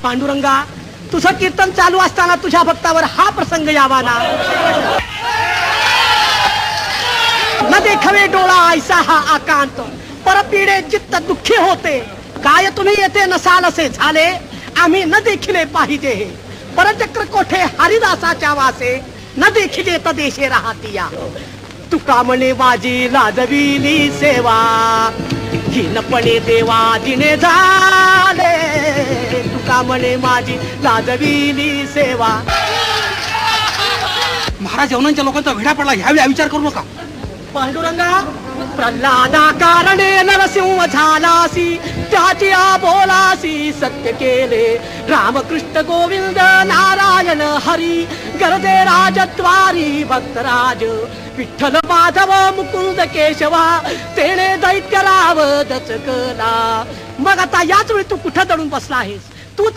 पांडुरंगा, तुझं कीर्तन चालू असताना तुझ्या भक्तावर हा प्रसंग यावा ना. न देखवे डोळा ऐसा हा आकांत, परपीडे चित्त दुःखी होते. काय तुम्ही येथे नसाल असे झाले, आम्ही न देखिले पाहिजे. परचक्र कोठे हरिदासाच्या वासे, न देखिले तदेशे राहतिया. तुका म्हणे माझी लाजविली सेवा, हीनपणे देवा दिने झाले. तुका म्हणे माझी लाजविली सेवा. महाराज यवनांच्या लोकांचा वेढा पडला, ह्यावेळी विचार करू नका. पांडुरंगा, प्रल्हादा कारणे नरसिंह झालासी, त्याची बोलासी सत्य केले. रामकृष्ण गोविंद नारायण हरी, गरजे राजद्वारी भक्तराज. विठ्ठल माधव मुकुंद केशवा, तेणे दैत्य राव दचकला. मग आता याच वेळी तू कुठं दडून बसला आहेस? तू